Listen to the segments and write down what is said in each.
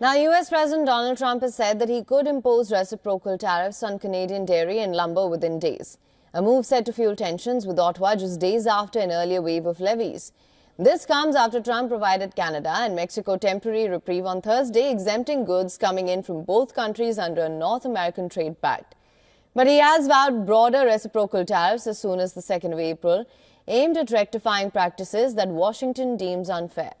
Now, US President Donald Trump has said that he could impose reciprocal tariffs on Canadian dairy and lumber within days, a move set to fuel tensions with Ottawa just days after an earlier wave of levies. This comes after Trump provided Canada and Mexico temporary reprieve on Thursday, exempting goods coming in from both countries under a North American trade pact. But he has vowed broader reciprocal tariffs as soon as the 2nd of April, aimed at rectifying practices that Washington deems unfair.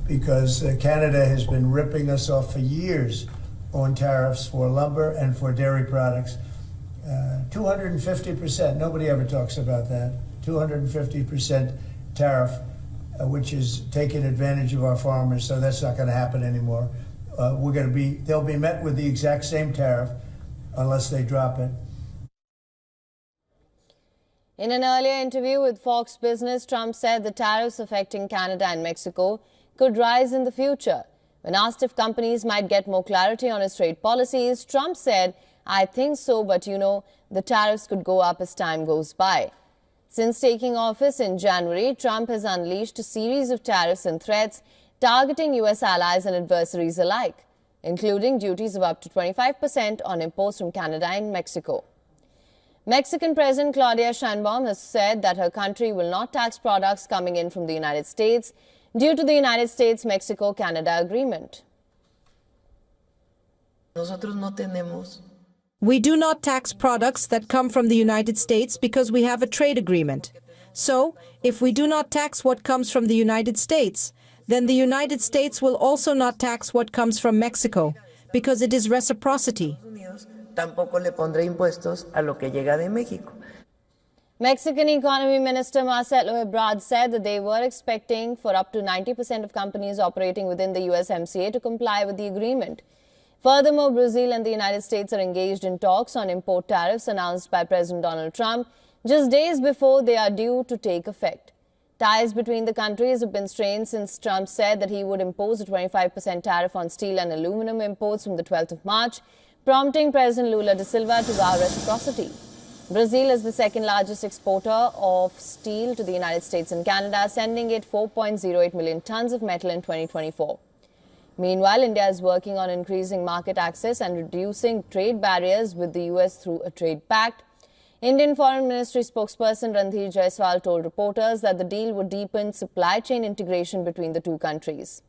Because Canada has been ripping us off for years on tariffs for lumber and for dairy products. 250%, nobody ever talks about that. 250% tariff, which is taking advantage of our farmers, so that's not going to happen anymore. They'll be met with the exact same tariff unless they drop it. In an earlier interview with Fox Business, Trump said the tariffs affecting Canada and Mexico could rise in the future. When asked if companies might get more clarity on his trade policies, Trump said, "I think so, but you know, the tariffs could go up as time goes by." Since taking office in January, Trump has unleashed a series of tariffs and threats targeting U.S. allies and adversaries alike, including duties of up to 25% on imports from Canada and Mexico. Mexican President Claudia Sheinbaum has said that her country will not tax products coming in from the United States due to the United States-Mexico-Canada agreement. We do not tax products that come from the United States because we have a trade agreement. So, if we do not tax what comes from the United States, then the United States will also not tax what comes from Mexico, because it is reciprocity. Mexican Economy Minister Marcelo Ebrard said that they were expecting for up to 90% of companies operating within the USMCA to comply with the agreement. Furthermore, Brazil and the United States are engaged in talks on import tariffs announced by President Donald Trump just days before they are due to take effect. Ties between the countries have been strained since Trump said that he would impose a 25% tariff on steel and aluminum imports from the 12th of March, prompting President Lula da Silva to vow reciprocity. Brazil is the second largest exporter of steel to the United States and Canada, sending it 4.08 million tons of metal in 2024. Meanwhile, India is working on increasing market access and reducing trade barriers with the US through a trade pact. Indian Foreign Ministry spokesperson Randhir Jaiswal told reporters that the deal would deepen supply chain integration between the two countries.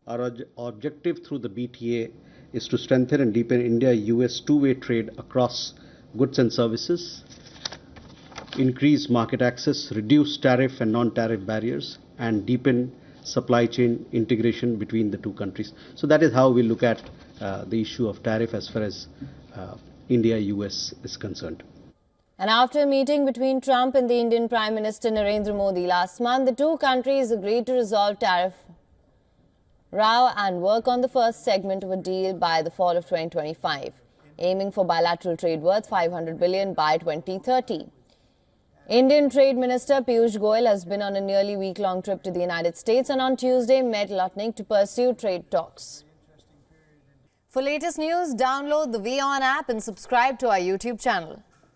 Our objective through the BTA is to strengthen and deepen India-US two-way trade across goods and services, increase market access, reduce tariff and non-tariff barriers, and deepen supply chain integration between the two countries. So that is how we look at the issue of tariff as far as India-US is concerned. And after a meeting between Trump and the Indian Prime Minister Narendra Modi last month, the two countries agreed to resolve tariff row and work on the first segment of a deal by the fall of 2025, aiming for bilateral trade worth $500 billion by 2030. Indian Trade Minister Piyush Goyal has been on a nearly week-long trip to the United States and on Tuesday met Lutnick to pursue trade talks. For latest news, download the WION app and subscribe to our YouTube channel.